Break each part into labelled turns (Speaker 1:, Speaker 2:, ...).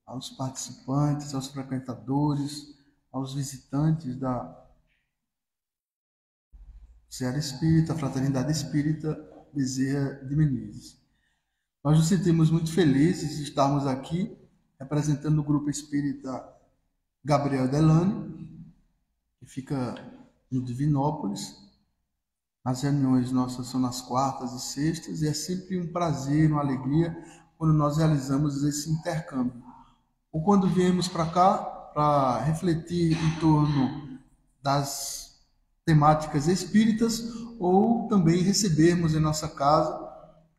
Speaker 1: aos participantes, aos frequentadores, aos visitantes da Seara Espírita, Fraternidade Espírita Bezerra de Menezes. Nós nos sentimos muito felizes de estarmos aqui representando o Grupo Espírita Gabriel Delane, que fica no Divinópolis. As reuniões nossas são nas quartas e sextas, e é sempre um prazer, uma alegria, quando nós realizamos esse intercâmbio. Ou quando viemos para cá, para refletir em torno das temáticas espíritas, ou também recebermos em nossa casa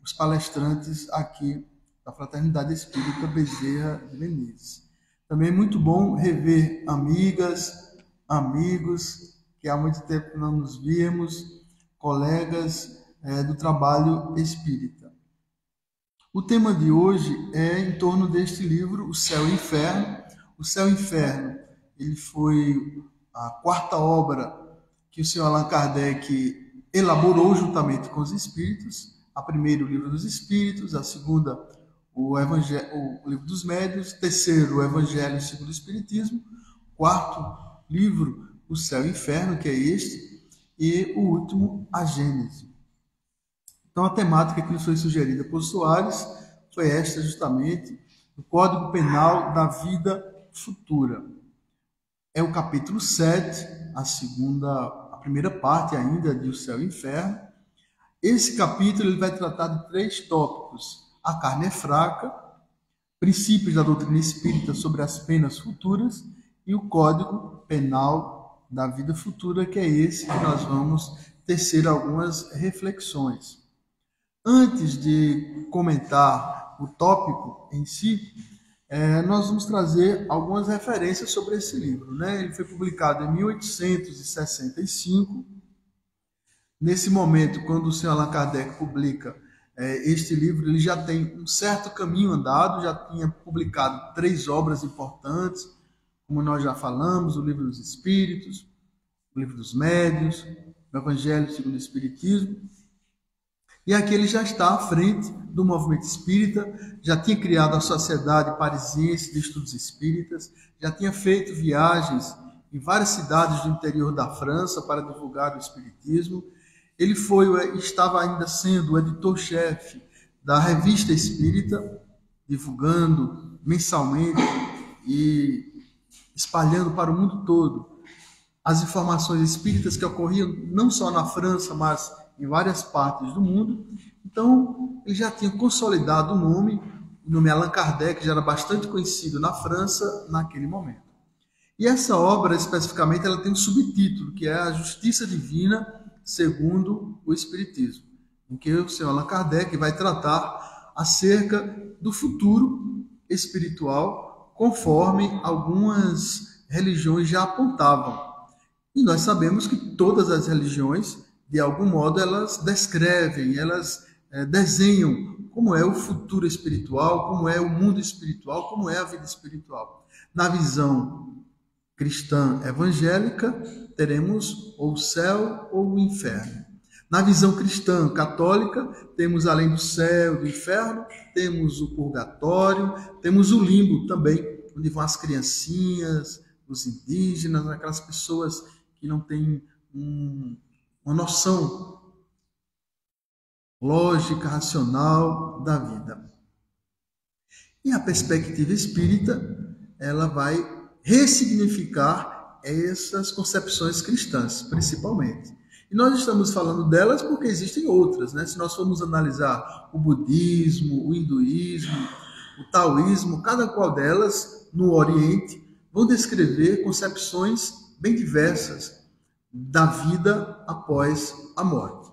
Speaker 1: os palestrantes aqui da Fraternidade Espírita Bezerra de Menezes. Também é muito bom rever amigas, amigos, que há muito tempo não nos víamos, colegas do trabalho espírita. O tema de hoje é em torno deste livro, O Céu e o Inferno. O Céu e o Inferno, ele foi a quarta obra que o senhor Allan Kardec elaborou juntamente com os espíritos. A primeira, o Livro dos Espíritos; a segunda, o Livro dos Médiuns; terceiro, o Evangelho segundo o Espiritismo; quarto livro, O Céu e o Inferno, que é este, e o último, a Gênese. Então, a temática que nos foi sugerida por Soares foi esta, justamente, do Código Penal da Vida Futura. É o capítulo 7, a primeira parte ainda de O Céu e o Inferno. Esse capítulo ele vai tratar de 3 tópicos: a carne é fraca, princípios da doutrina espírita sobre as penas futuras e o Código Penal da Vida Futura, que é esse que nós vamos tecer algumas reflexões. Antes de comentar o tópico em si, nós vamos trazer algumas referências sobre esse livro, né? Ele foi publicado em 1865. Nesse momento, quando o senhor Allan Kardec publica este livro, ele já tem um certo caminho andado, já tinha publicado 3 obras importantes, como nós já falamos: o Livro dos Espíritos, o Livro dos Médiuns, o Evangelho segundo o Espiritismo. E aqui ele já está à frente do movimento espírita, já tinha criado a Sociedade Parisiense de Estudos Espíritas, já tinha feito viagens em várias cidades do interior da França para divulgar o espiritismo. Ele estava ainda sendo o editor-chefe da Revista Espírita, divulgando mensalmente e espalhando para o mundo todo as informações espíritas que ocorriam não só na França, mas em várias partes do mundo. Então, ele já tinha consolidado o nome Allan Kardec já era bastante conhecido na França naquele momento. E essa obra, especificamente, ela tem um subtítulo, que é A Justiça Divina segundo o Espiritismo, em que o senhor Allan Kardec vai tratar acerca do futuro espiritual, conforme algumas religiões já apontavam. E nós sabemos que todas as religiões, de algum modo, elas descrevem, elas desenham como é o futuro espiritual, como é o mundo espiritual, como é a vida espiritual. Na visão cristã evangélica, teremos ou o céu ou o inferno. Na visão cristã católica, temos, além do céu, do inferno, temos o purgatório, temos o limbo também, onde vão as criancinhas, os indígenas, aquelas pessoas que não têm uma noção lógica, racional da vida. E a perspectiva espírita, ela vai ressignificar essas concepções cristãs, principalmente. E nós estamos falando delas porque existem outras, né? Se nós formos analisar o budismo, o hinduísmo, o taoísmo, cada qual delas, no Oriente, vão descrever concepções bem diversas da vida após a morte.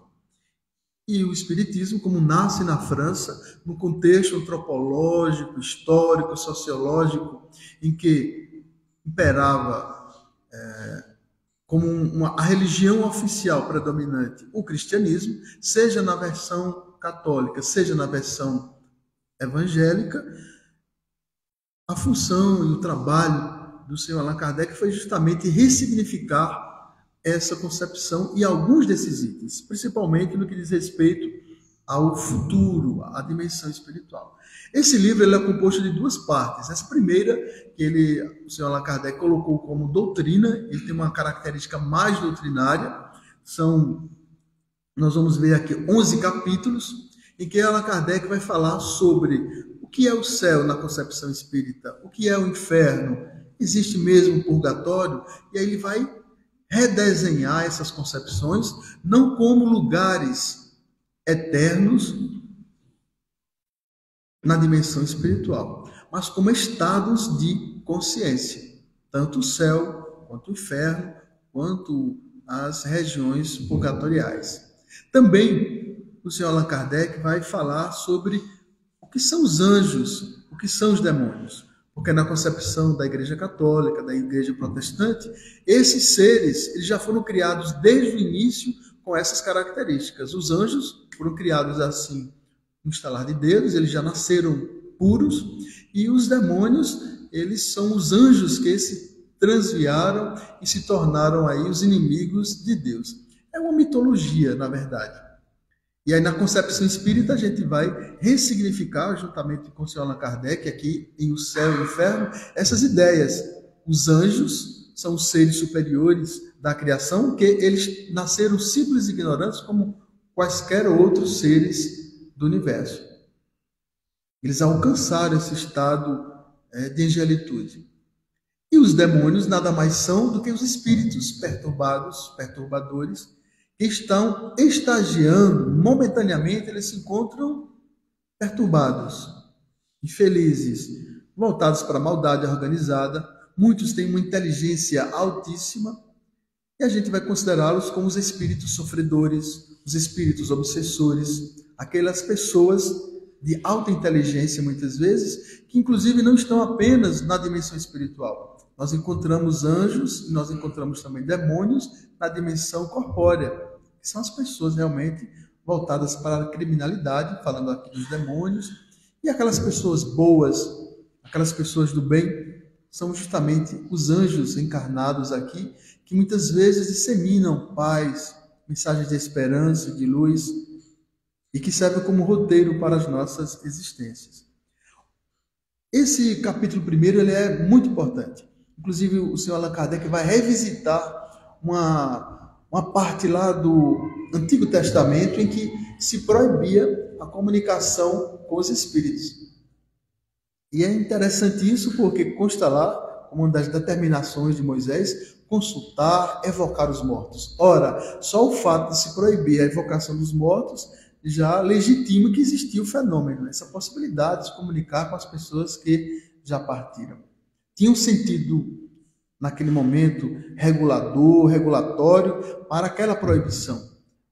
Speaker 1: E o Espiritismo, como nasce na França, no contexto antropológico, histórico, sociológico, em que imperava como a religião oficial predominante o cristianismo, seja na versão católica, seja na versão evangélica, a função e o trabalho do senhor Allan Kardec foi justamente ressignificar essa concepção e alguns desses itens, principalmente no que diz respeito ao futuro, à dimensão espiritual. Esse livro ele é composto de duas partes. Essa primeira, que o senhor Allan Kardec colocou como doutrina, ele tem uma característica mais doutrinária. Nós vamos ver aqui 11 capítulos, em que Allan Kardec vai falar sobre o que é o céu na concepção espírita, o que é o inferno, existe mesmo um purgatório, e aí ele vai redesenhar essas concepções, não como lugares eternos na dimensão espiritual, mas como estados de consciência, tanto o céu, quanto o inferno, quanto as regiões purgatoriais. Também o senhor Allan Kardec vai falar sobre o que são os anjos, o que são os demônios, porque na concepção da Igreja Católica, da Igreja Protestante, esses seres eles já foram criados desde o início com essas características. Os anjos foram criados assim, no estalar de dedos, eles já nasceram puros, e os demônios, eles são os anjos que se transviaram e se tornaram aí os inimigos de Deus. É uma mitologia, na verdade. E aí, na concepção espírita, a gente vai ressignificar, juntamente com o senhor Allan Kardec, aqui em O Céu e o Inferno, essas ideias. Os anjos são os seres superiores da criação, que eles nasceram simples e ignorantes como quaisquer outros seres do universo. Eles alcançaram esse estado de angelitude. E os demônios nada mais são do que os espíritos perturbadores, que estão estagiando, momentaneamente eles se encontram perturbados, infelizes, voltados para a maldade organizada. Muitos têm uma inteligência altíssima, e a gente vai considerá-los como os espíritos sofredores, os espíritos obsessores, aquelas pessoas de alta inteligência, muitas vezes, que inclusive não estão apenas na dimensão espiritual. Nós encontramos anjos e nós encontramos também demônios na dimensão corpórea, que são as pessoas realmente voltadas para a criminalidade, falando aqui dos demônios, e aquelas pessoas boas, aquelas pessoas do bem, são justamente os anjos encarnados aqui, que muitas vezes disseminam paz, mensagens de esperança, de luz, e que servem como roteiro para as nossas existências. Esse capítulo primeiro ele é muito importante. Inclusive, o senhor Allan Kardec vai revisitar uma parte lá do Antigo Testamento em que se proibia a comunicação com os espíritos. E é interessante isso porque consta lá, como uma das determinações de Moisés, consultar, evocar os mortos. Ora, só o fato de se proibir a evocação dos mortos já legitima que existia o fenômeno, essa possibilidade de se comunicar com as pessoas que já partiram. Tinha um sentido, naquele momento, regulatório para aquela proibição.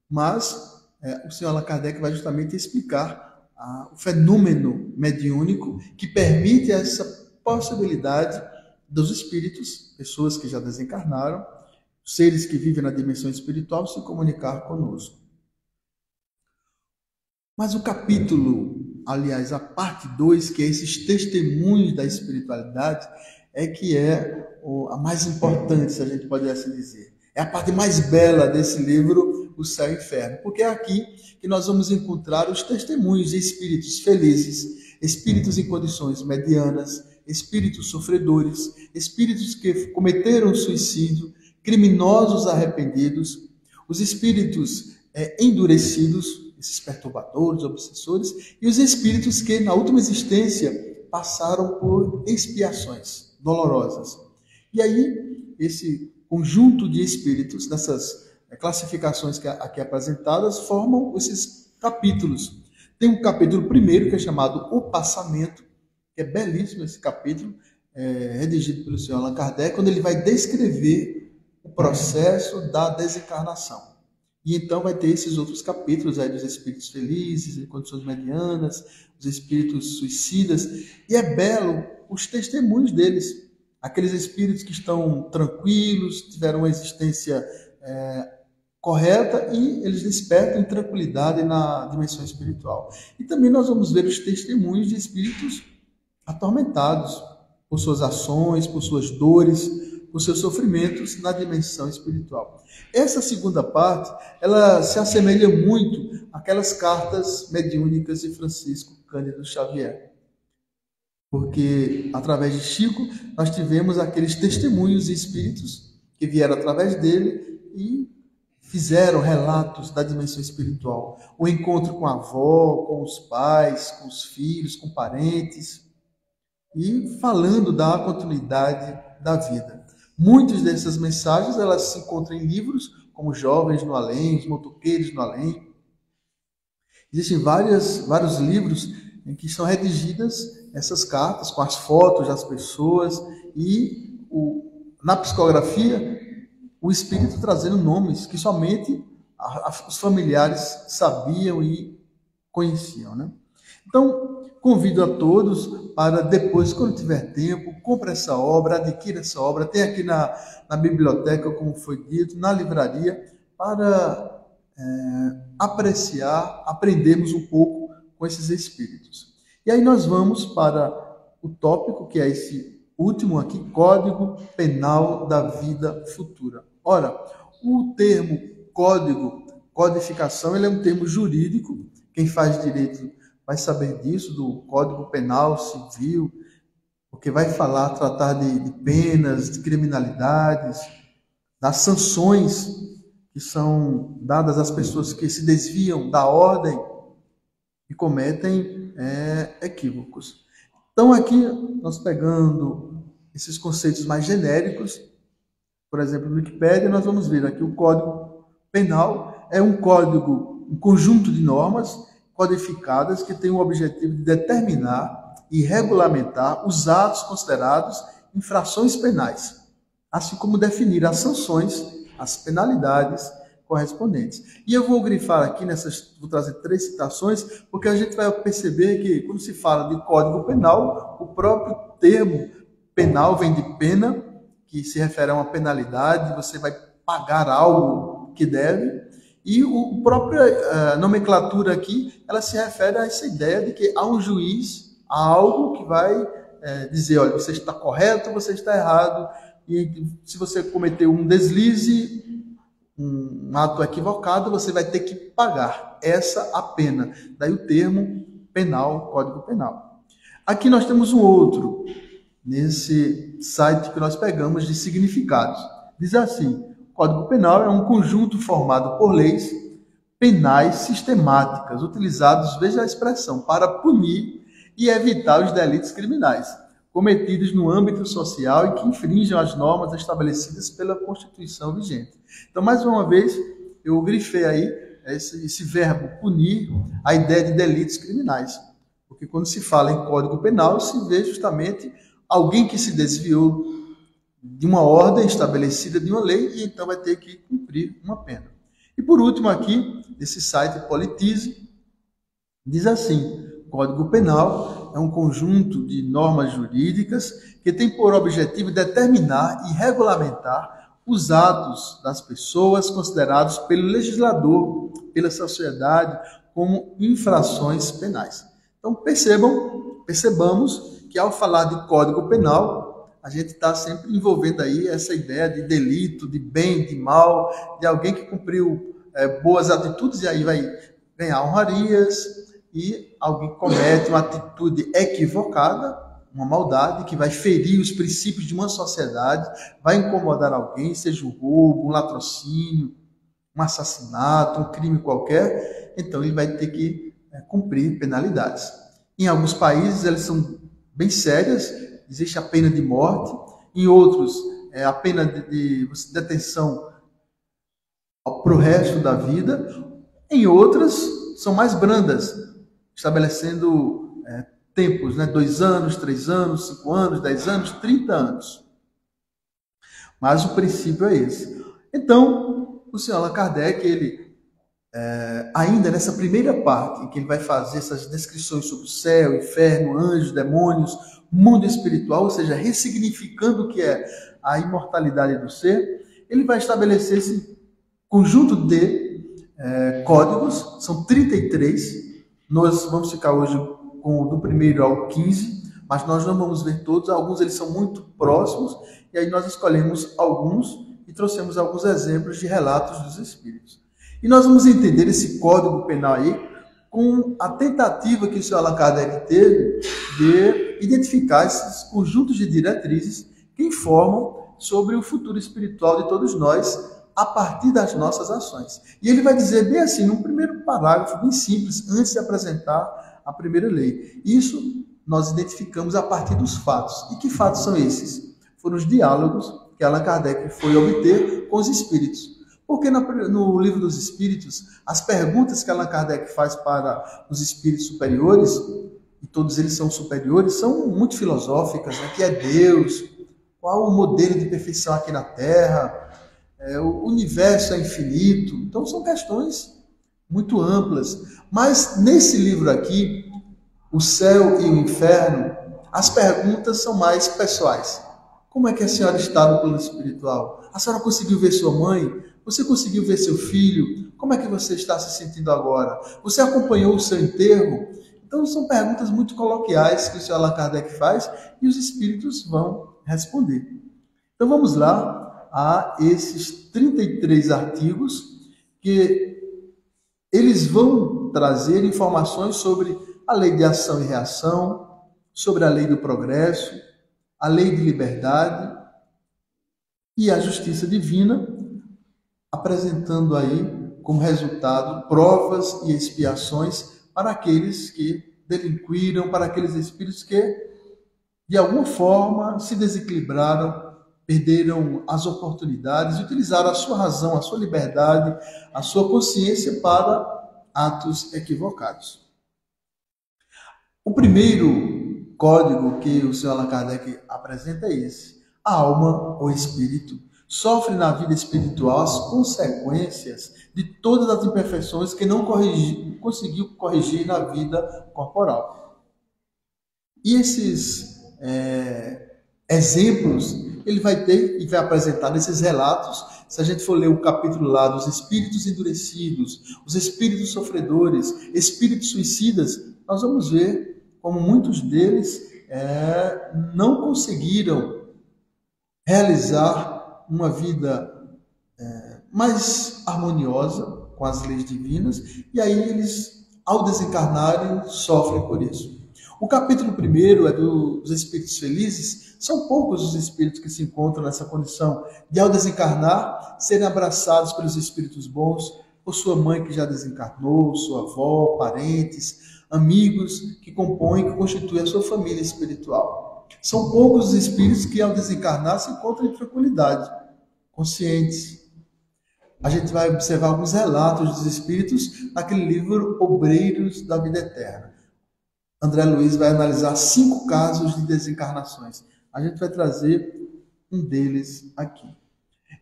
Speaker 1: Mas o senhor Allan Kardec vai justamente explicar o fenômeno mediúnico que permite essa possibilidade dos espíritos, pessoas que já desencarnaram, seres que vivem na dimensão espiritual, se comunicar conosco. Mas o capítulo, aliás, a parte 2, que é esses testemunhos da espiritualidade, é que é a mais importante, se a gente pode assim dizer. É a parte mais bela desse livro, O Céu e o Inferno, porque é aqui que nós vamos encontrar os testemunhos de espíritos felizes, espíritos em condições medianas, espíritos sofredores, espíritos que cometeram suicídio, criminosos arrependidos, os espíritos endurecidos, esses perturbadores, obsessores, e os espíritos que, na última existência, passaram por expiações dolorosas. E aí, esse conjunto de espíritos, dessas classificações que aqui apresentadas, formam esses capítulos. Tem um capítulo primeiro, que é chamado O Passamento, que é belíssimo esse capítulo, redigido pelo senhor Allan Kardec, quando ele vai descrever o processo da desencarnação. E então vai ter esses outros capítulos aí dos espíritos felizes, em condições medianas, os espíritos suicidas. E é belo os testemunhos deles. Aqueles espíritos que estão tranquilos, tiveram uma existência correta e eles despertam em tranquilidade na dimensão espiritual. E também nós vamos ver os testemunhos de espíritos atormentados por suas ações, por suas dores, os seus sofrimentos na dimensão espiritual. Essa segunda parte, ela se assemelha muito àquelas cartas mediúnicas de Francisco Cândido Xavier. Porque, através de Chico, nós tivemos aqueles testemunhos de espíritos que vieram através dele e fizeram relatos da dimensão espiritual. O encontro com a avó, com os pais, com os filhos, com parentes, e falando da continuidade da vida. Muitas dessas mensagens elas se encontram em livros, como Jovens no Além, Os Motoqueiros no Além. Existem vários livros em que são redigidas essas cartas com as fotos das pessoas e na psicografia o espírito trazendo nomes que somente os familiares sabiam e conheciam, né? Então, convido a todos para depois, quando tiver tempo, compre essa obra, adquira essa obra, tem aqui na biblioteca, como foi dito, na livraria, para apreciar, aprendermos um pouco com esses espíritos. E aí nós vamos para o tópico, que é esse último aqui, Código Penal da Vida Futura. Ora, o termo código, codificação, ele é um termo jurídico. Quem faz direito vai saber disso, do Código Penal Civil, porque vai tratar de penas, de criminalidades, das sanções que são dadas às pessoas que se desviam da ordem e cometem equívocos. Então, aqui, nós pegando esses conceitos mais genéricos, por exemplo, no Wikipédia, nós vamos ver aqui o Código Penal é um código, um conjunto de normas codificadas que tem o objetivo de determinar e regulamentar os atos considerados infrações penais, assim como definir as sanções, as penalidades correspondentes. E eu vou grifar aqui vou trazer 3 citações, porque a gente vai perceber que quando se fala de Código Penal, o próprio termo penal vem de pena, que se refere a uma penalidade, você vai pagar algo que deve, e a própria nomenclatura aqui, ela se refere a essa ideia de que há um juiz, há algo que vai dizer, olha, você está correto, você está errado, e se você cometeu um deslize, um ato equivocado, você vai ter que pagar essa a pena. Daí o termo penal, Código Penal. Aqui nós temos um outro, nesse site que nós pegamos de significados. Diz assim: Código Penal é um conjunto formado por leis penais sistemáticas, utilizados, veja a expressão, para punir e evitar os delitos criminais, cometidos no âmbito social e que infringem as normas estabelecidas pela Constituição vigente. Então, mais uma vez, eu grifei aí esse verbo punir, a ideia de delitos criminais. Porque quando se fala em Código Penal, se vê justamente alguém que se desviou de uma ordem estabelecida de uma lei e então vai ter que cumprir uma pena. E por último aqui, esse site Politize, diz assim: Código Penal é um conjunto de normas jurídicas que tem por objetivo determinar e regulamentar os atos das pessoas considerados pelo legislador, pela sociedade, como infrações penais. Então percebamos que ao falar de Código Penal, a gente está sempre envolvendo aí essa ideia de delito, de bem, de mal, de alguém que cumpriu boas atitudes e aí vai ganhar honrarias, e alguém comete uma atitude equivocada, uma maldade que vai ferir os princípios de uma sociedade, vai incomodar alguém, seja um roubo, um latrocínio, um assassinato, um crime qualquer, então ele vai ter que cumprir penalidades. Em alguns países elas são bem sérias, existe a pena de morte, em outros a pena de detenção para o resto da vida, em outras são mais brandas, estabelecendo tempos, 2 anos, 3 anos, 5 anos, 10 anos, 30 anos. Mas o princípio é esse. Então, o senhor Allan Kardec, ele, ainda nessa primeira parte, em que ele vai fazer essas descrições sobre o céu, inferno, anjos, demônios, mundo espiritual, ou seja, ressignificando o que é a imortalidade do ser, ele vai estabelecer esse conjunto de códigos, são 33. Nós vamos ficar hoje do 1º ao 15, mas nós não vamos ver todos. Alguns eles são muito próximos, e aí nós escolhemos alguns e trouxemos alguns exemplos de relatos dos espíritos. E nós vamos entender esse código penal aí com a tentativa que o Sr. Allan Kardec teve de identificar esses conjuntos de diretrizes que informam sobre o futuro espiritual de todos nós a partir das nossas ações. E ele vai dizer bem assim, num primeiro parágrafo, bem simples, antes de apresentar a primeira lei. Isso nós identificamos a partir dos fatos. E que fatos são esses? Foram os diálogos que Allan Kardec foi obter com os espíritos. Porque no livro dos espíritos, as perguntas que Allan Kardec faz para os espíritos superiores, e todos eles são superiores, são muito filosóficas, né? Que é Deus, qual o modelo de perfeição aqui na Terra, o universo é infinito. Então são questões muito amplas. Mas nesse livro aqui, O Céu e o Inferno, as perguntas são mais pessoais. Como é que a senhora está no plano espiritual? A senhora conseguiu ver sua mãe? Você conseguiu ver seu filho? Como é que você está se sentindo agora? Você acompanhou o seu enterro? Então são perguntas muito coloquiais que o Sr. Allan Kardec faz e os espíritos vão responder. Então vamos lá a esses 33 artigos que eles vão trazer informações sobre a lei de ação e reação, sobre a lei do progresso, a lei de liberdade e a justiça divina, apresentando aí como resultado provas e expiações para aqueles que delinquiram, para aqueles espíritos que de alguma forma se desequilibraram, perderam as oportunidades, utilizaram a sua razão, a sua liberdade, a sua consciência para atos equivocados. O primeiro código que o Sr. Allan Kardec apresenta é esse. A alma ou espírito sofre na vida espiritual as consequências de todas as imperfeições que não conseguiu corrigir na vida corporal. E esses exemplos ele vai ter e vai apresentar nesses relatos. Se a gente for ler o capítulo lá dos espíritos endurecidos, os espíritos sofredores, espíritos suicidas, nós vamos ver como muitos deles não conseguiram realizar uma vida mais harmoniosa com as leis divinas, e aí eles, ao desencarnarem, sofrem por isso. O capítulo 1 é dos espíritos felizes. São poucos os espíritos que se encontram nessa condição de, ao desencarnar, serem abraçados pelos espíritos bons, por sua mãe que já desencarnou, sua avó, parentes, amigos que compõem, que constituem a sua família espiritual. São poucos os espíritos que, ao desencarnar, se encontram em tranquilidade, conscientes. A gente vai observar alguns relatos dos espíritos naquele livro Obreiros da Vida Eterna. André Luiz vai analisar 5 casos de desencarnações. A gente vai trazer um deles aqui.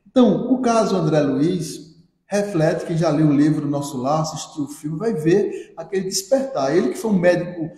Speaker 1: Então, o caso André Luiz reflete, quem já leu o livro Nosso Lar, assistiu o filme, vai ver aquele despertar. Ele que foi um médico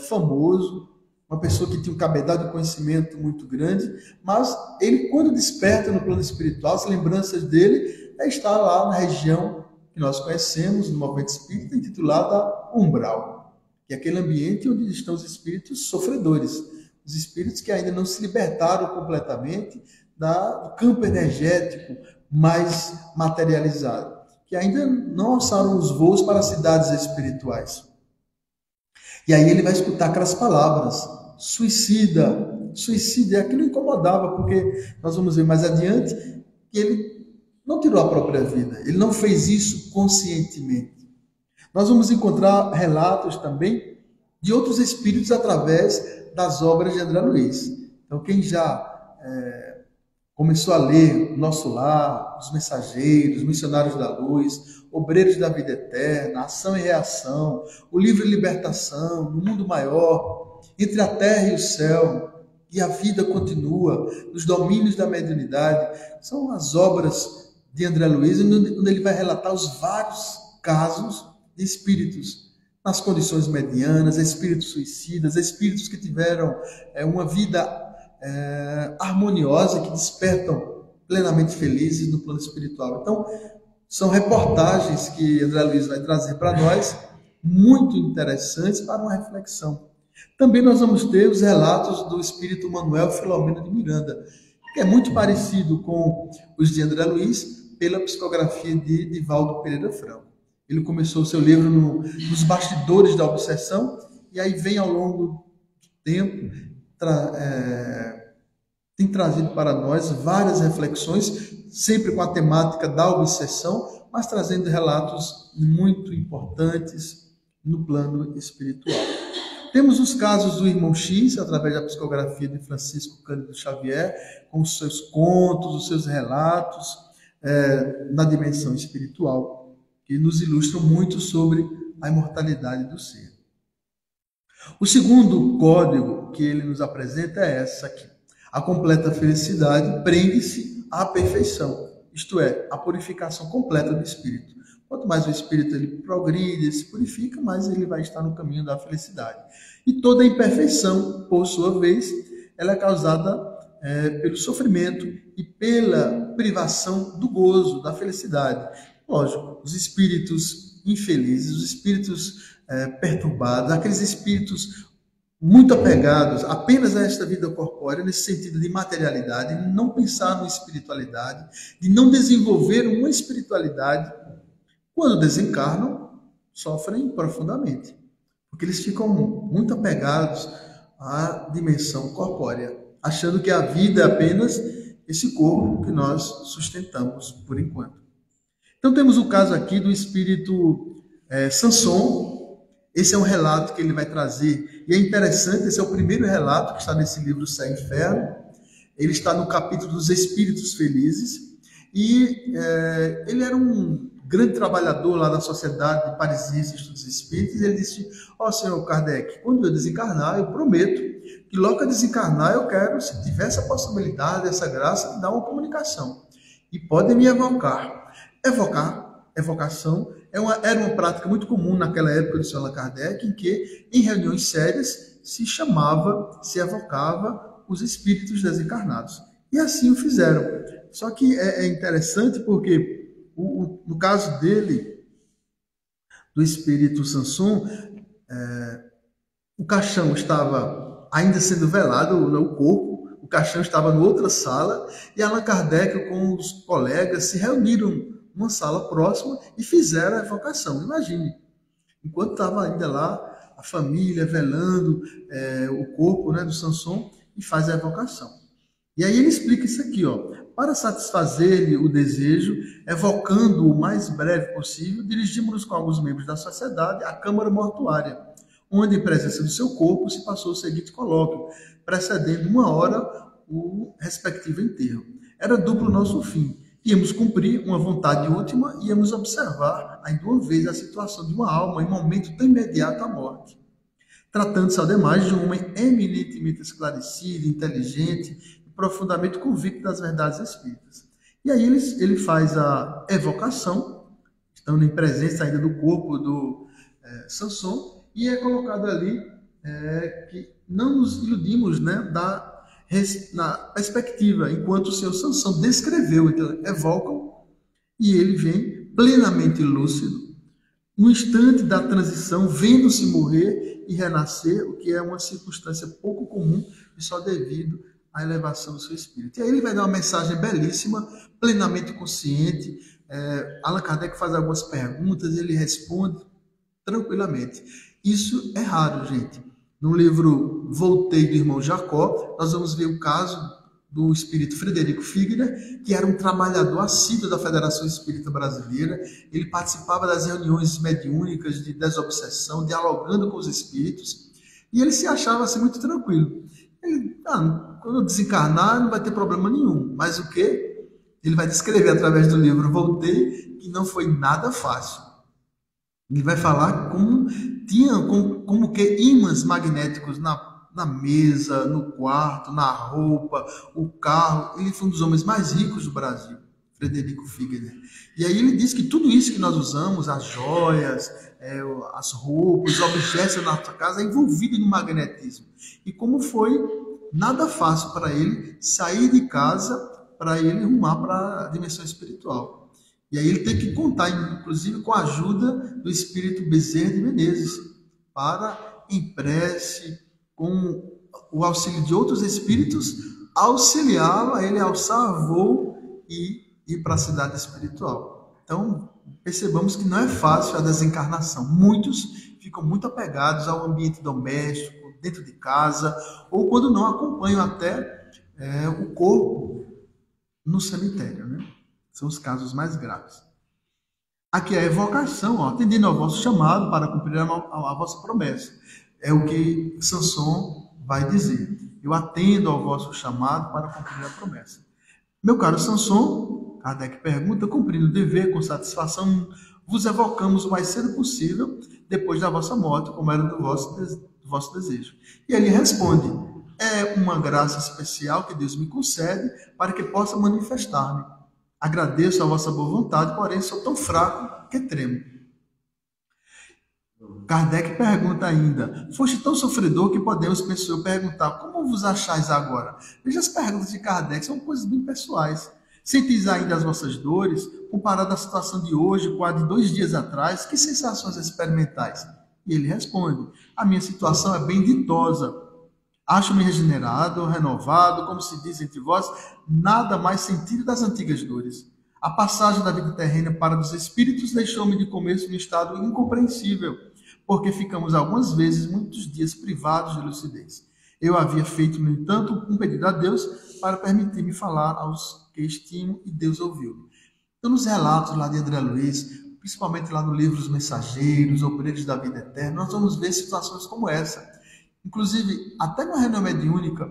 Speaker 1: famoso, uma pessoa que tinha um cabedal de conhecimento muito grande, mas ele, quando desperta no plano espiritual, as lembranças dele estar lá na região que nós conhecemos, no movimento espírita, intitulada Umbral, que é aquele ambiente onde estão os espíritos sofredores, os espíritos que ainda não se libertaram completamente do campo energético mais materializado, que ainda não alçaram os voos para as cidades espirituais. E aí ele vai escutar aquelas palavras, suicida, suicídio, aquilo incomodava, porque nós vamos ver mais adiante que ele não tirou a própria vida, ele não fez isso conscientemente. Nós vamos encontrar relatos também de outros espíritos através das obras de André Luiz. Então, quem já começou a ler Nosso Lar, Os Mensageiros, Missionários da Luz, Obreiros da Vida Eterna, Ação e Reação, o livro Libertação, No Mundo Maior, Entre a Terra e o Céu, e a Vida Continua, Os Domínios da Mediunidade, são as obras de André Luiz, onde ele vai relatar os vários casos de espíritos nas condições medianas, espíritos suicidas, espíritos que tiveram uma vida harmoniosa, que despertam plenamente felizes no plano espiritual. Então, são reportagens que André Luiz vai trazer para nós, muito interessantes para uma reflexão. Também nós vamos ter os relatos do espírito Manuel Filomeno de Miranda, que é muito parecido com os de André Luiz, pela psicografia de Divaldo Pereira Franco. Ele começou o seu livro nos bastidores da obsessão, e aí vem ao longo do tempo, tem trazido para nós várias reflexões, sempre com a temática da obsessão, mas trazendo relatos muito importantes no plano espiritual. Temos os casos do irmão X, através da psicografia de Francisco Cândido Xavier, com os seus contos, os seus relatos na dimensão espiritual, que nos ilustram muito sobre a imortalidade do ser. O segundo código que ele nos apresenta é essa aqui. A completa felicidade prende-se à perfeição, isto é, a purificação completa do espírito. Quanto mais o espírito ele progride, se purifica, mais ele vai estar no caminho da felicidade. E toda imperfeição, por sua vez, ela é causada pelo sofrimento e pela privação do gozo, da felicidade. Lógico, os espíritos infelizes, os espíritos perturbados, aqueles espíritos muito apegados apenas a esta vida corpórea, nesse sentido de materialidade, de não pensar na espiritualidade, de não desenvolver uma espiritualidade, quando desencarnam, sofrem profundamente, porque eles ficam muito apegados à dimensão corpórea, achando que a vida é apenas esse corpo que nós sustentamos por enquanto. Então temos o caso aqui do espírito Sanson. Esse é um relato que ele vai trazer, e é interessante, esse é o primeiro relato que está nesse livro Céu e Inferno. Ele está no capítulo dos Espíritos Felizes, e ele era um grande trabalhador lá da Sociedade de Parisienses Estudos Espíritas, e ele disse: senhor Kardec, quando eu desencarnar, eu prometo que logo que eu desencarnar, eu quero, se tiver essa possibilidade, essa graça, dar uma comunicação. E podem me evocar. Evocação era uma prática muito comum naquela época do Sr. Allan Kardec, em que, em reuniões sérias, se evocava os espíritos desencarnados. E assim o fizeram. Só que é interessante porque, no caso dele, do espírito Sanson, o caixão estava ainda sendo velado, o corpo, o caixão estava em outra sala, e Allan Kardec com os colegas se reuniram numa sala próxima e fizeram a evocação. Imagine, enquanto estava ainda lá a família velando o corpo do Sanson, e faz a evocação. E aí ele explica isso aqui, para satisfazer-lhe o desejo, evocando o mais breve possível, dirigimos-nos com alguns membros da sociedade à câmara mortuária, onde, em presença do seu corpo, se passou o seguinte colóquio, precedendo 1 hora o respectivo enterro. Era duplo nosso fim. Íamos cumprir uma vontade última e íamos observar ainda uma vez a situação de uma alma em momento tão imediato à morte. Tratando-se, ademais, de um homem eminentemente esclarecido, inteligente e profundamente convicto das verdades espíritas. E aí ele faz a evocação, estando em presença ainda do corpo do Sanson, e é colocado ali que não nos iludimos na perspectiva, enquanto o senhor Sanson descreveu. Então, evocam e ele vem plenamente lúcido, no instante da transição, vendo-se morrer e renascer, o que é uma circunstância pouco comum e só devido à elevação do seu espírito. E aí ele vai dar uma mensagem belíssima, plenamente consciente. Allan Kardec faz algumas perguntas e ele responde tranquilamente. Isso é raro, gente. No livro Voltei, do irmão Jacó, nós vamos ver o caso do espírito Frederico Figner, que era um trabalhador assíduo da Federação Espírita Brasileira. Ele participava das reuniões mediúnicas de desobsessão, dialogando com os espíritos, e ele se achava assim muito tranquilo. Ele, quando eu desencarnar, não vai ter problema nenhum. Mas o quê? Ele vai descrever através do livro Voltei que não foi nada fácil. Ele vai falar como que ímãs magnéticos na mesa, no quarto, na roupa, o carro. Ele foi um dos homens mais ricos do Brasil, Frederico Figner. E aí ele diz que tudo isso que nós usamos, as joias, as roupas, os objetos da nossa casa, é envolvido no magnetismo. E como foi nada fácil para ele sair de casa, para ele rumar para a dimensão espiritual. E aí ele tem que contar, inclusive, com a ajuda do espírito Bezerra de Menezes, para, em prece, com o auxílio de outros espíritos, auxiliá-lo a ele alçar voo e ir para a cidade espiritual. Então, percebamos que não é fácil a desencarnação. Muitos ficam muito apegados ao ambiente doméstico, dentro de casa, ou quando não acompanham até o corpo no cemitério, né? São os casos mais graves. Aqui é a evocação, atendendo ao vosso chamado para cumprir a vossa promessa. É o que Sanson vai dizer. Eu atendo ao vosso chamado para cumprir a promessa. Meu caro Sanson, Kardec pergunta, cumprindo o dever com satisfação, vos evocamos o mais cedo possível, depois da vossa morte, como era do vosso desejo. E ele responde, é uma graça especial que Deus me concede para que possa manifestar-me. Agradeço a vossa boa vontade, porém sou tão fraco que tremo. Kardec pergunta ainda, foste tão sofredor que podemos, penso eu, perguntar, como vos achais agora? Veja, as perguntas de Kardec são coisas bem pessoais. Sentis ainda as vossas dores? Comparado à situação de hoje com a de 2 dias atrás, que sensações experimentais? E ele responde, a minha situação é bem ditosa. Acho-me regenerado, renovado, como se diz entre vós, nada mais sentido das antigas dores. A passagem da vida terrena para os espíritos deixou-me de começo num estado incompreensível, porque ficamos algumas vezes, muitos dias, privados de lucidez. Eu havia feito, no entanto, um pedido a Deus para permitir-me falar aos que estimo e Deus ouviu-me. Então, nos relatos lá de André Luiz, principalmente lá no livro Os Mensageiros, Obreiros da Vida Eterna, nós vamos ver situações como essa. Inclusive, até na reunião mediúnica,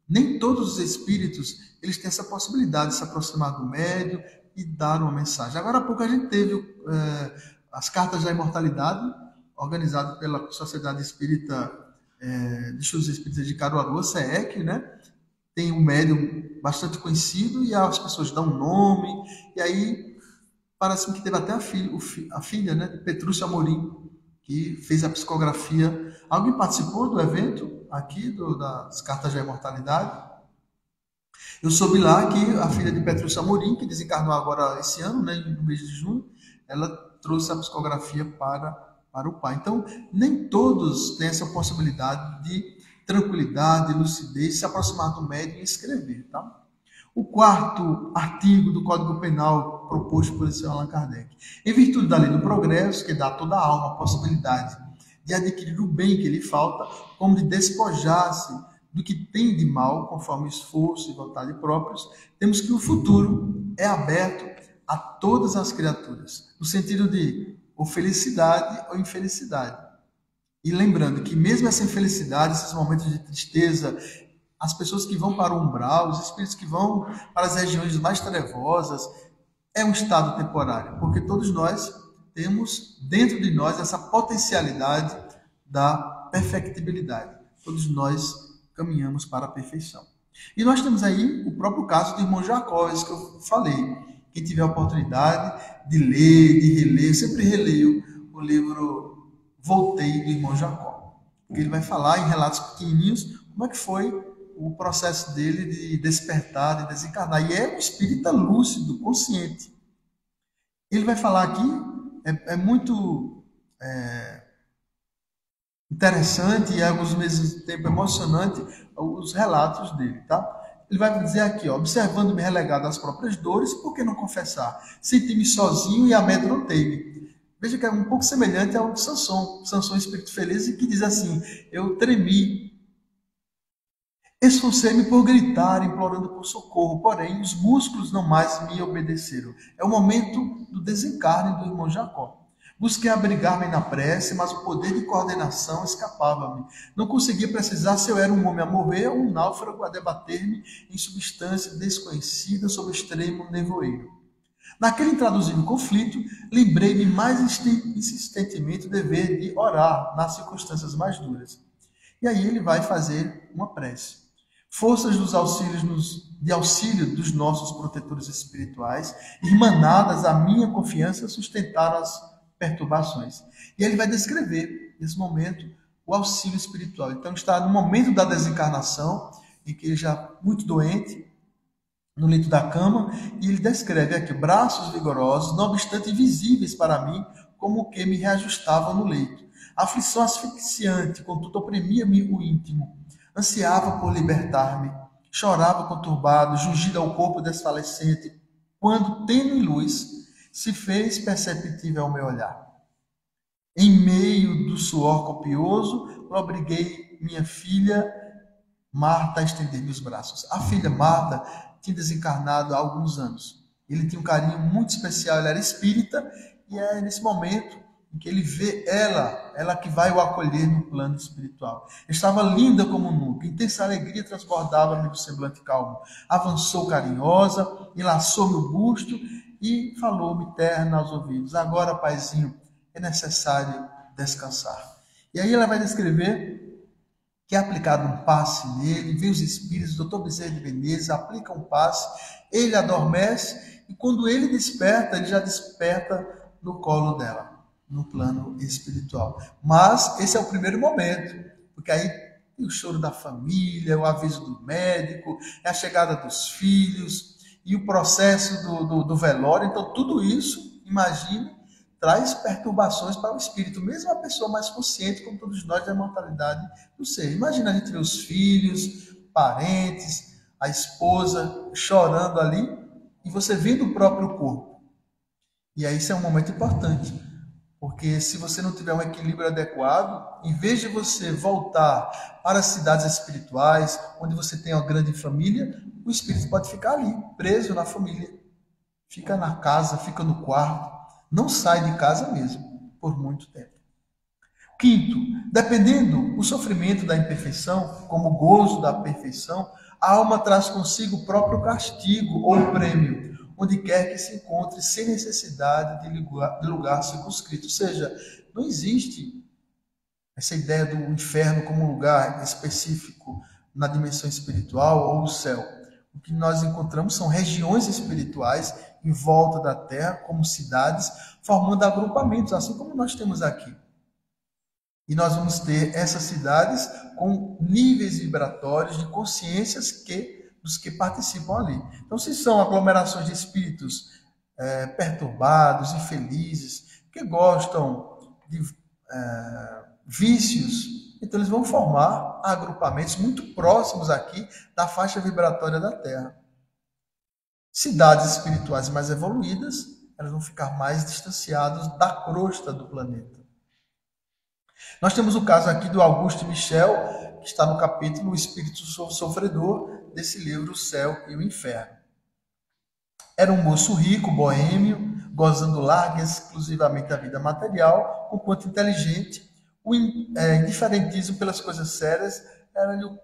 Speaker 1: nem todos os espíritos eles têm essa possibilidade de se aproximar do médium e dar uma mensagem. Agora há pouco a gente teve as Cartas da Imortalidade, organizado pela Sociedade Espírita de Estudos Espíritas de Caruaru, SEEC, né? Tem um médium bastante conhecido e as pessoas dão um nome, e aí parece que teve até a filha, né, de Petrúcio Amorim, que fez a psicografia. Alguém participou do evento aqui, das Cartas da Imortalidade? Eu soube lá que a filha de Petrúcio Amorim, que desencarnou agora esse ano, né, no mês de junho, ela trouxe a psicografia para o pai. Então, nem todos têm essa possibilidade de tranquilidade, lucidez, se aproximar do médium e escrever, tá? O 4º artigo do Código Penal proposto por esse Allan Kardec. Em virtude da lei do progresso, que dá a toda a alma a possibilidade de adquirir o bem que lhe falta, como de despojar-se do que tem de mal, conforme esforço e vontade próprios, temos que o futuro é aberto a todas as criaturas, no sentido de ou felicidade ou infelicidade. E lembrando que mesmo essa infelicidade, esses momentos de tristeza, as pessoas que vão para o umbral, os espíritos que vão para as regiões mais trevosas, é um estado temporário, porque todos nós temos dentro de nós essa potencialidade da perfectibilidade. Todos nós caminhamos para a perfeição. E nós temos aí o próprio caso do irmão Jacó, isso que eu falei. Quem tiver a oportunidade de ler, de reler, eu sempre releio o livro Voltei, do irmão Jacó. Ele vai falar em relatos pequenininhos como é que foi o processo dele de despertar, de desencarnar. E é um espírita lúcido, consciente. Ele vai falar aqui, é muito interessante e, ao mesmo tempo, emocionante os relatos dele, tá? Ele vai dizer aqui, observando-me relegado às próprias dores, por que não confessar? Senti-me sozinho e amedrontei-me. Veja que é um pouco semelhante ao de Sanson. Sanson, espírito feliz, que diz assim, eu tremi. Esforcei-me por gritar, implorando por socorro, porém os músculos não mais me obedeceram. É o momento do desencarne do irmão Jacó. Busquei abrigar-me na prece, mas o poder de coordenação escapava-me. Não conseguia precisar se eu era um homem a morrer ou um náufrago a debater-me em substância desconhecida sob o extremo nevoeiro. Naquele intraduzível conflito, lembrei-me mais insistentemente o dever de orar nas circunstâncias mais duras. E aí ele vai fazer uma prece. Forças de auxílio dos nossos protetores espirituais, irmanadas à minha confiança, sustentaram as perturbações. E ele vai descrever, nesse momento, o auxílio espiritual. Então, está no momento da desencarnação, em que ele já muito doente, no leito da cama, e ele descreve aqui, braços vigorosos, não obstante invisíveis para mim, como que me reajustavam no leito. aflição asfixiante, contudo oprimia-me o íntimo. Ansiava por libertar-me, chorava conturbado, jungido ao corpo desfalecente, quando, tênue luz, se fez perceptível ao meu olhar. Em meio do suor copioso, obriguei minha filha Marta a estender-me os braços. A filha Marta tinha desencarnado há alguns anos. Ele tinha um carinho muito especial, ele era espírita, e é nesse momento em que ele vê ela que vai o acolher no plano espiritual. Estava linda como nunca, intensa alegria transbordava-me do semblante calmo. Avançou carinhosa, enlaçou meu busto e falou-me terna aos ouvidos: agora, paizinho, é necessário descansar. E aí ela vai descrever que é aplicado um passe nele, vem os espíritos, o doutor Bezerra de Menezes aplica um passe, ele adormece, e quando ele desperta, ele já desperta no colo dela, no plano espiritual. Mas esse é o primeiro momento, porque aí tem o choro da família, o aviso do médico, é a chegada dos filhos, e o processo do velório. Então tudo isso, imagine, traz perturbações para o espírito, mesmo a pessoa mais consciente, como todos nós, da mortalidade do ser. Imagina a gente ver os filhos, parentes, a esposa chorando ali, e você vendo o próprio corpo. E aí isso é um momento importante, porque se você não tiver um equilíbrio adequado, em vez de você voltar para as cidades espirituais, onde você tem uma grande família, o espírito pode ficar ali, preso na família. Fica na casa, fica no quarto, não sai de casa mesmo, por muito tempo. Quinto, dependendo o sofrimento da imperfeição, como o gozo da perfeição, a alma traz consigo o próprio castigo ou prêmio, onde quer que se encontre, sem necessidade de lugar circunscrito. Ou seja, não existe essa ideia do inferno como um lugar específico na dimensão espiritual ou o céu. O que nós encontramos são regiões espirituais em volta da Terra, como cidades, formando agrupamentos, assim como nós temos aqui. E nós vamos ter essas cidades com níveis vibratórios de consciências dos que participam ali. Então, se são aglomerações de espíritos perturbados, infelizes, que gostam de vícios, então eles vão formar agrupamentos muito próximos aqui da faixa vibratória da Terra. Cidades espirituais mais evoluídas, elas vão ficar mais distanciadas da crosta do planeta. Nós temos o caso aqui do Auguste Michel, que está no capítulo O Espírito Sofredor, desse livro O Céu e o Inferno. Era um moço rico, boêmio, gozando larga e exclusivamente da vida material, conquanto inteligente, o indiferentismo pelas coisas sérias era-lhe o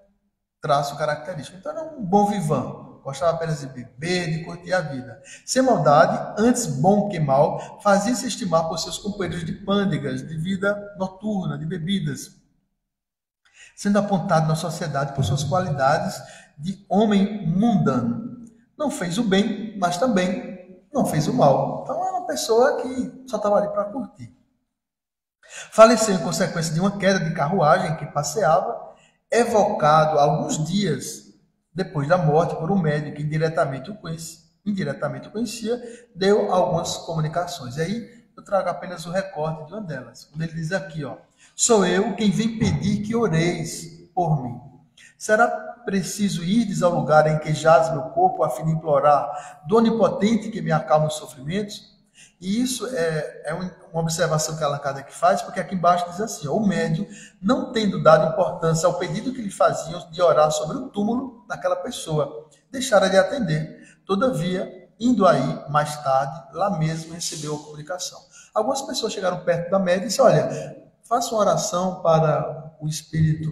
Speaker 1: traço característico. Então era um bom vivant, gostava apenas de beber, de curtir a vida. Sem maldade, antes bom que mal, fazia-se estimar por seus companheiros de pândegas, de vida noturna, de bebidas, sendo apontado na sociedade por suas qualidades de homem mundano. Não fez o bem, mas também não fez o mal. Então era uma pessoa que só estava ali para curtir. Faleceu em consequência de uma queda de carruagem que passeava, evocado alguns dias depois da morte por um médico que indiretamente o conhecia, deu algumas comunicações. E aí eu trago apenas o recorte de uma delas. Quando ele diz aqui, sou eu quem vem pedir que oreis por mim. Será preciso irdes ao lugar em que jaz meu corpo a fim de implorar do onipotente que me acalma os sofrimentos? E isso é uma observação que Allan Kardec faz, porque aqui embaixo diz assim, o médium, não tendo dado importância ao pedido que lhe faziam de orar sobre o túmulo daquela pessoa, deixara de atender. Todavia, indo aí, mais tarde, lá mesmo recebeu a comunicação. Algumas pessoas chegaram perto da médium e disseram, olha, faça uma oração para o espírito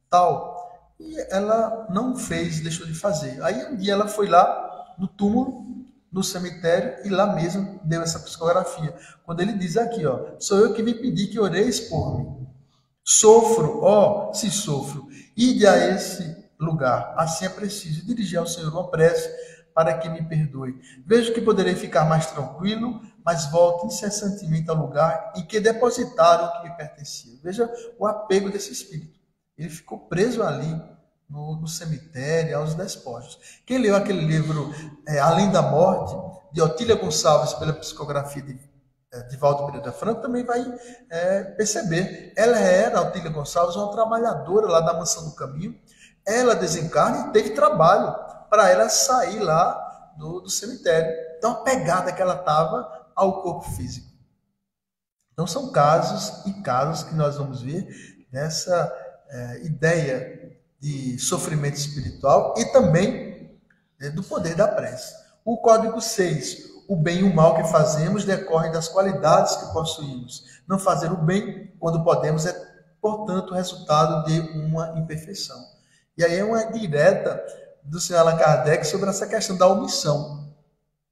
Speaker 1: tal. E ela não fez, deixou de fazer. Aí um dia ela foi lá no túmulo, no cemitério, e lá mesmo deu essa psicografia. Quando ele diz aqui, sou eu que vim pedir que oreis por mim. Sofro, se sofro, ide a esse lugar. Assim é preciso dirigir ao Senhor uma prece para que me perdoe. Vejo que poderei ficar mais tranquilo, mas volto incessantemente ao lugar em que depositaram o que me pertencia. Veja o apego desse espírito. Ele ficou preso ali, no cemitério, aos despojos. Quem leu aquele livro Além da Morte, de Otília Gonçalves, pela psicografia de Divaldo Pereira Franco também vai perceber. Ela era, a Otília Gonçalves, uma trabalhadora lá da Mansão do Caminho. Ela desencarna e teve trabalho para ela sair lá do cemitério. Então, a pegada que ela estava ao corpo físico. Então, são casos e casos que nós vamos ver nessa ideia de sofrimento espiritual e também do poder da prece. O código 6. O bem e o mal que fazemos decorrem das qualidades que possuímos. Não fazer o bem quando podemos é, portanto, resultado de uma imperfeição. E aí é uma direta do senhor Allan Kardec sobre essa questão da omissão.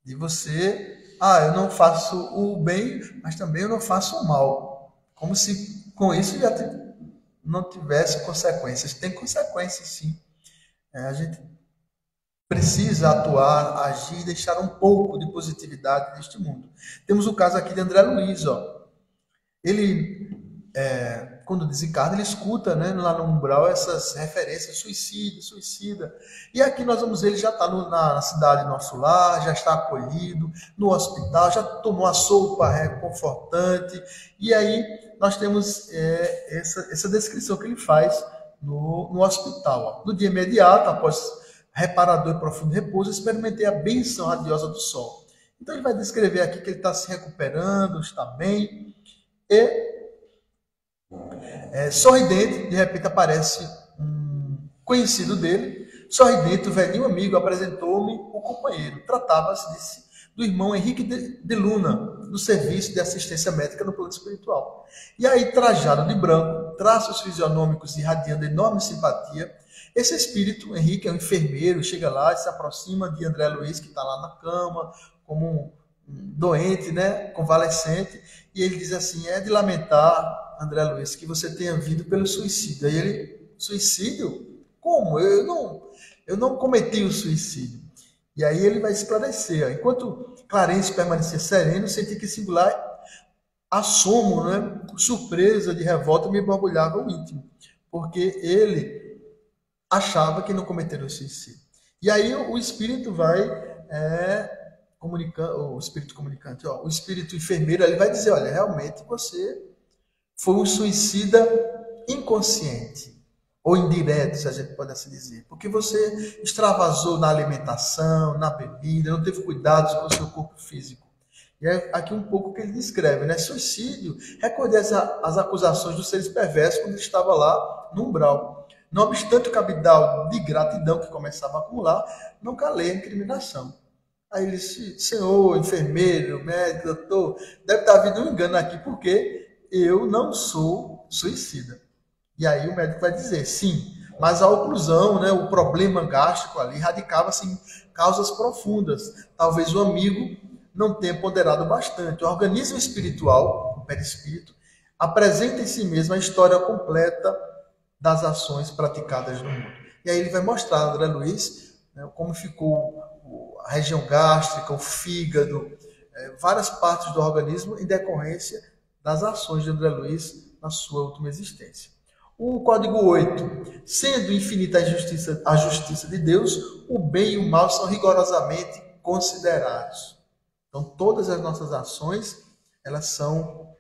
Speaker 1: De você, eu não faço o bem, mas também eu não faço o mal. Como se com isso já não tivesse consequências. Tem consequências, sim. A gente precisa atuar, agir, deixar um pouco de positividade neste mundo. Temos o caso aqui de André Luiz. Ele, quando desencarna, ele escuta, né, lá no umbral essas referências, suicida. E aqui nós vamos ver, ele já está na cidade nosso lar, já está acolhido, no hospital, já tomou a sopa reconfortante. E aí nós temos essa descrição que ele faz no hospital. No dia imediato, após reparador e profundo repouso, experimentei a bênção radiosa do sol. Então ele vai descrever aqui que ele está se recuperando, está bem, e sorridente, de repente aparece um conhecido dele, sorridente, o velhinho amigo, apresentou-me o companheiro. Tratava-se do irmão Henrique de Luna, do serviço de assistência médica no plano espiritual. E aí, trajado de branco, traços fisionômicos irradiando enorme simpatia, esse espírito, Henrique, é um enfermeiro, chega lá e se aproxima de André Luiz, que está lá na cama, como um doente, né, convalescente, e ele diz assim: é de lamentar, André Luiz, que você tenha vindo pelo suicídio. Aí ele: suicídio? Como? Eu não cometi o suicídio. E aí ele vai esclarecer. Enquanto Clarence permanecia sereno, senti que singular assomo, né, surpresa, de revolta, me borbulhava o íntimo, porque ele achava que não cometeram suicídio. E aí o espírito vai comunicando, o espírito comunicante, o espírito enfermeiro, ele vai dizer: olha, realmente você foi um suicida inconsciente, ou indireto, se a gente pode assim dizer, porque você extravasou na alimentação, na bebida, não teve cuidados com o seu corpo físico. E é aqui um pouco que ele descreve, né? Suicídio, recordei as acusações dos seres perversos quando ele estava lá no umbral. Não obstante o cabidal de gratidão que começava a acumular, não calei a incriminação. Aí ele disse: senhor, enfermeiro, médico, doutor, deve estar havendo um engano aqui, porque eu não sou suicida. E aí o médico vai dizer: sim, mas a oclusão, né, o problema gástrico ali, radicava-se em causas profundas. Talvez o amigo não tenha ponderado bastante. O organismo espiritual, o perispírito, apresenta em si mesmo a história completa das ações praticadas no mundo. E aí ele vai mostrar, André Luiz, né, como ficou a região gástrica, o fígado, várias partes do organismo em decorrência das ações de André Luiz na sua última existência. O código 8. Sendo infinita a justiça de Deus, o bem e o mal são rigorosamente considerados. Então, todas as nossas ações, elas são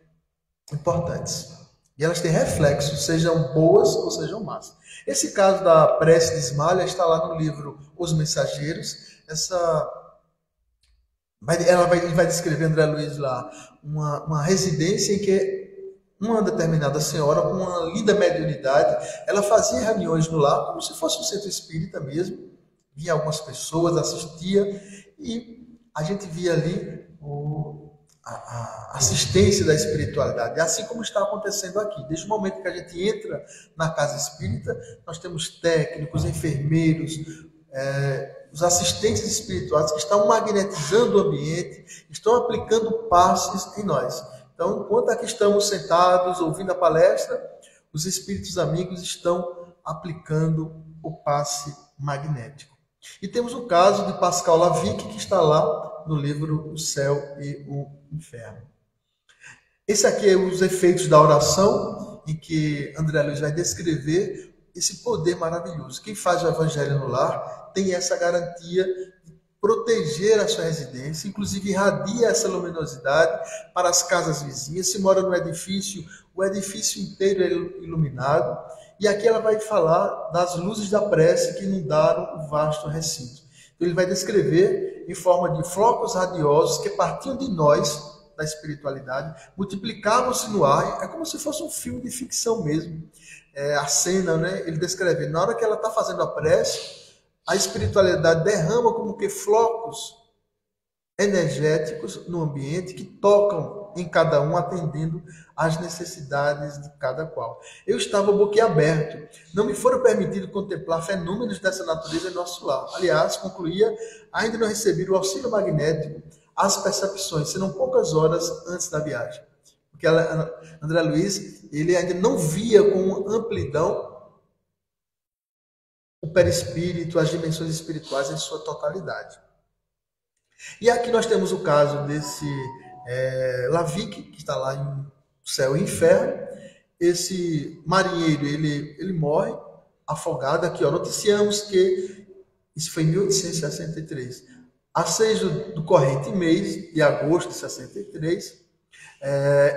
Speaker 1: importantes. E elas têm reflexos, sejam boas ou sejam más. Esse caso da prece de Ismalha está lá no livro Os Mensageiros. Ele vai descrever, André Luiz, lá uma residência em que uma determinada senhora, com uma linda mediunidade, ela fazia reuniões no lar, como se fosse um centro espírita mesmo. Via algumas pessoas, assistia, e a gente via ali a assistência da espiritualidade, assim como está acontecendo aqui. Desde o momento que a gente entra na casa espírita, nós temos técnicos, enfermeiros, os assistentes espirituais que estão magnetizando o ambiente, estão aplicando passes em nós. Então, enquanto aqui estamos sentados, ouvindo a palestra, os espíritos amigos estão aplicando o passe magnético. E temos o caso de Pascal Lavic, que está lá no livro O Céu e o Inferno. Esse aqui é os efeitos da oração, em que André Luiz vai descrever esse poder maravilhoso. Quem faz o evangelho no lar tem essa garantia proteger a sua residência, inclusive irradia essa luminosidade para as casas vizinhas. Se mora no edifício, o edifício inteiro é iluminado. E aqui ela vai falar das luzes da prece que inundaram o vasto recinto. Então ele vai descrever em forma de flocos radiosos que partiam de nós, da espiritualidade, multiplicavam-se no ar. É como se fosse um filme de ficção mesmo. A cena, né? Ele descreve, na hora que ela está fazendo a prece, a espiritualidade derrama como que flocos energéticos no ambiente que tocam em cada um, atendendo às necessidades de cada qual. Eu estava boquiaberto. Não me foram permitido contemplar fenômenos dessa natureza em nosso lar. Aliás, concluía, ainda não recebi o auxílio magnético às percepções, senão poucas horas antes da viagem. Porque André Luiz, ele ainda não via com amplidão o perispírito, as dimensões espirituais em sua totalidade. E aqui nós temos o caso desse Lavique, que está lá em Céu e Inferno. Esse marinheiro, ele morre afogado. Aqui, ó, noticiamos que isso foi em 1863. A 6 do corrente mês de agosto de 63,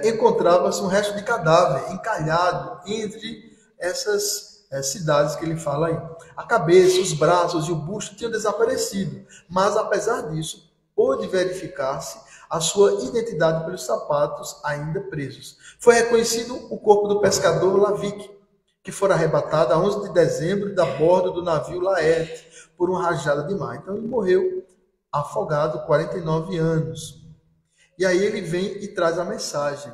Speaker 1: encontrava-se um resto de cadáver encalhado entre essas cidades que ele fala aí. A cabeça, os braços e o busto tinham desaparecido, mas apesar disso, pôde verificar-se a sua identidade pelos sapatos ainda presos. Foi reconhecido o corpo do pescador Lavique, que fora arrebatado a 11 de dezembro da bordo do navio Laerte por uma rajada de mar. Então ele morreu afogado, 49 anos. E aí ele vem e traz a mensagem.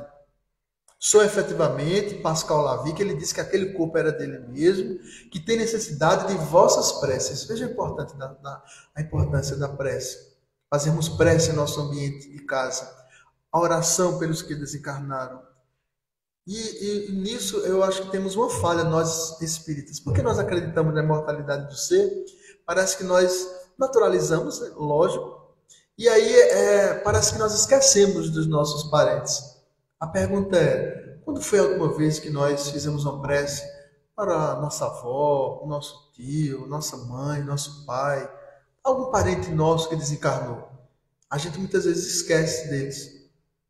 Speaker 1: Sou efetivamente Pascal Lavique, ele disse que aquele corpo era dele mesmo, que tem necessidade de vossas preces. Veja a importância da prece. Fazermos prece em nosso ambiente de casa. A oração pelos que desencarnaram. E nisso eu acho que temos uma falha, nós espíritas. Porque nós acreditamos na imortalidade do ser, parece que nós naturalizamos, lógico, e aí parece que nós esquecemos dos nossos parentes. A pergunta é, quando foi a última vez que nós fizemos uma prece para nossa avó, nosso tio, nossa mãe, nosso pai, algum parente nosso que desencarnou? A gente muitas vezes esquece deles.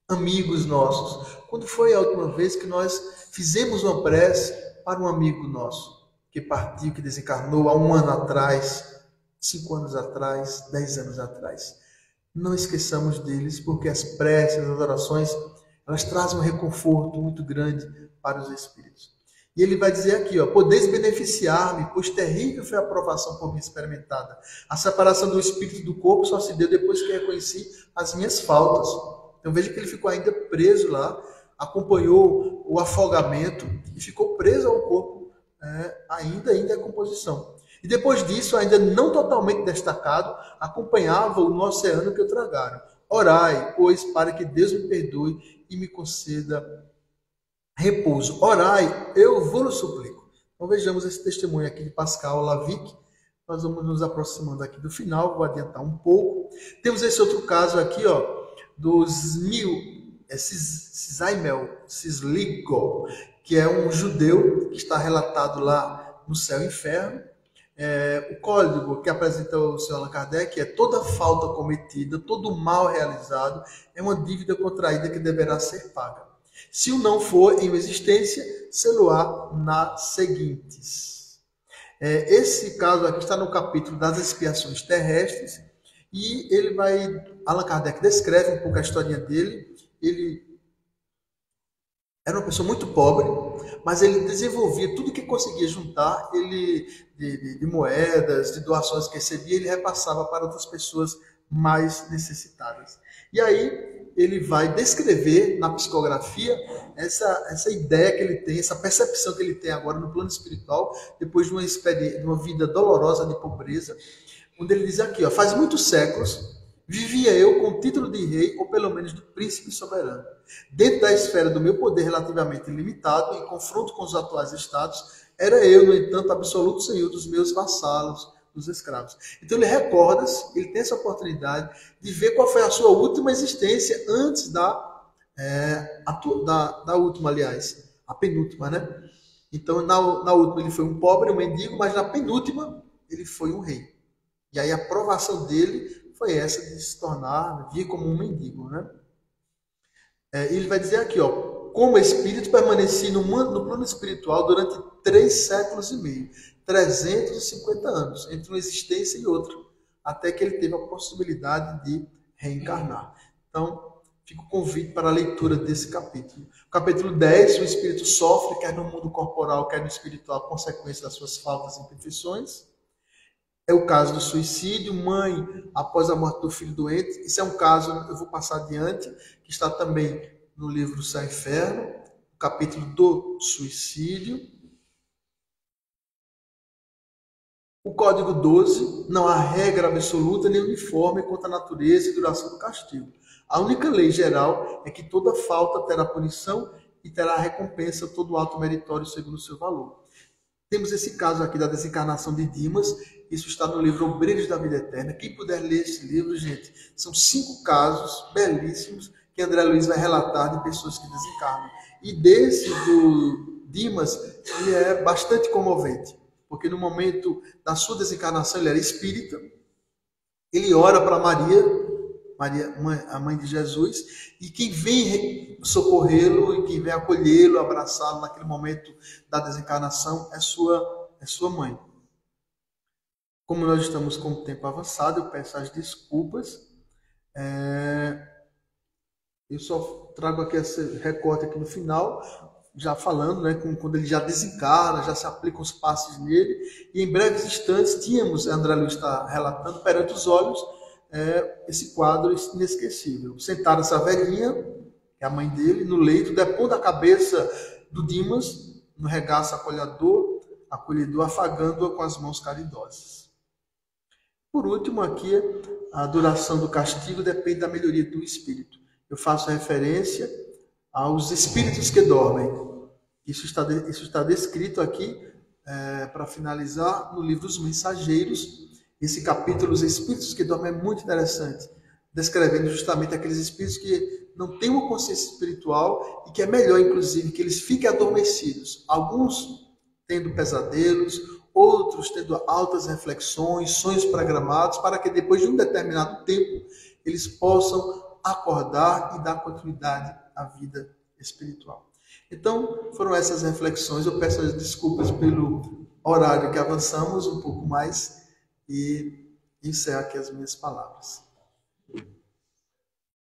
Speaker 1: Amigos nossos. Quando foi a última vez que nós fizemos uma prece para um amigo nosso que partiu, que desencarnou há 1 ano atrás, 5 anos atrás, 10 anos atrás? Não esqueçamos deles, porque as preces, as orações, elas trazem um reconforto muito grande para os espíritos. E ele vai dizer aqui, ó, podeis beneficiar-me, pois terrível foi a provação por mim experimentada. A separação do espírito do corpo só se deu depois que reconheci as minhas faltas. Então veja que ele ficou ainda preso lá, acompanhou o afogamento e ficou preso ao corpo ainda em decomposição. E depois disso, ainda não totalmente destacado, acompanhava-o no oceano que o tragaram. Orai, pois, para que Deus me perdoe e me conceda repouso. Orai, eu vos suplico. Então vejamos esse testemunho aqui de Pascal Lavique. Nós vamos nos aproximando aqui do final, vou adiantar um pouco. Temos esse outro caso aqui, ó, do Sisligo, que é um judeu que está relatado lá no Céu e Inferno. O código que apresenta o Sr. Allan Kardec é toda falta cometida, todo mal realizado é uma dívida contraída que deverá ser paga. Se o não for em existência, se-lo-á nas seguintes. Esse caso aqui está no capítulo das expiações terrestres e Allan Kardec descreve um pouco a historinha dele. Ele era uma pessoa muito pobre, mas ele desenvolvia tudo que conseguia juntar, de moedas, de doações que recebia, ele repassava para outras pessoas mais necessitadas. E aí ele vai descrever na psicografia essa ideia que ele tem, essa percepção que ele tem agora no plano espiritual, depois de uma vida dolorosa de pobreza, onde ele diz aqui, ó, faz muitos séculos vivia eu com o título de rei, ou pelo menos de príncipe soberano. Dentro da esfera do meu poder relativamente limitado, em confronto com os atuais estados, era eu, no entanto, absoluto senhor dos meus vassalos, dos escravos. Então ele recorda-se, ele tem essa oportunidade de ver qual foi a sua última existência antes da última, aliás, a penúltima, né? Então na última ele foi um pobre, um mendigo, mas na penúltima ele foi um rei. E aí a provação dele foi essa de se tornar, vir como um mendigo, né? Ele vai dizer aqui, ó, como espírito permaneci no plano espiritual durante 3 séculos e meio, 350 anos, entre uma existência e outra, até que ele teve a possibilidade de reencarnar. Então, fica o convite para a leitura desse capítulo. O capítulo 10, o espírito sofre, quer no mundo corporal, quer no espiritual, a consequência das suas faltas e imperfeições. É o caso do suicídio, mãe após a morte do filho doente. Isso é um caso, eu vou passar adiante, que está também no livro Céu e Inferno, o capítulo do suicídio. O Código 12, não há regra absoluta nem uniforme quanto à natureza e duração do castigo. A única lei geral é que toda falta terá punição e terá recompensa todo ato meritório segundo o seu valor. Temos esse caso aqui da desencarnação de Dimas, isso está no livro Obreiros da Vida Eterna. Quem puder ler esse livro, gente, são 5 casos belíssimos que André Luiz vai relatar de pessoas que desencarnam. E desse do Dimas, ele é bastante comovente, porque no momento da sua desencarnação ele era espírita, ele ora para Maria, a mãe de Jesus, e quem vem socorrê-lo e quem vem acolhê-lo, abraçá-lo naquele momento da desencarnação é sua mãe. Como nós estamos com o tempo avançado, eu peço as desculpas. Eu só trago aqui esse recorte aqui no final, já falando, né, quando ele já desencarna, já se aplicam os passes nele, e em breves instantes tínhamos, André Luiz está relatando, perante os olhos, esse quadro inesquecível. Sentaram essa velhinha, que é a mãe dele, no leito, depondo a cabeça do Dimas, no regaço acolhedor, afagando-a com as mãos caridosas. Por último, aqui, a duração do castigo depende da melhoria do espírito. Eu faço referência aos espíritos que dormem. Isso está descrito aqui, para finalizar, no livro Os Mensageiros. Esse capítulo, Os Espíritos que Dormem, é muito interessante, descrevendo justamente aqueles espíritos que não têm uma consciência espiritual e que é melhor, inclusive, que eles fiquem adormecidos. Alguns tendo pesadelos, outros tendo altas reflexões, sonhos programados, para que depois de um determinado tempo eles possam acordar e dar continuidade à vida espiritual. Então, foram essas reflexões. Eu peço as desculpas pelo horário que avançamos um pouco mais, e encerro aqui as minhas palavras.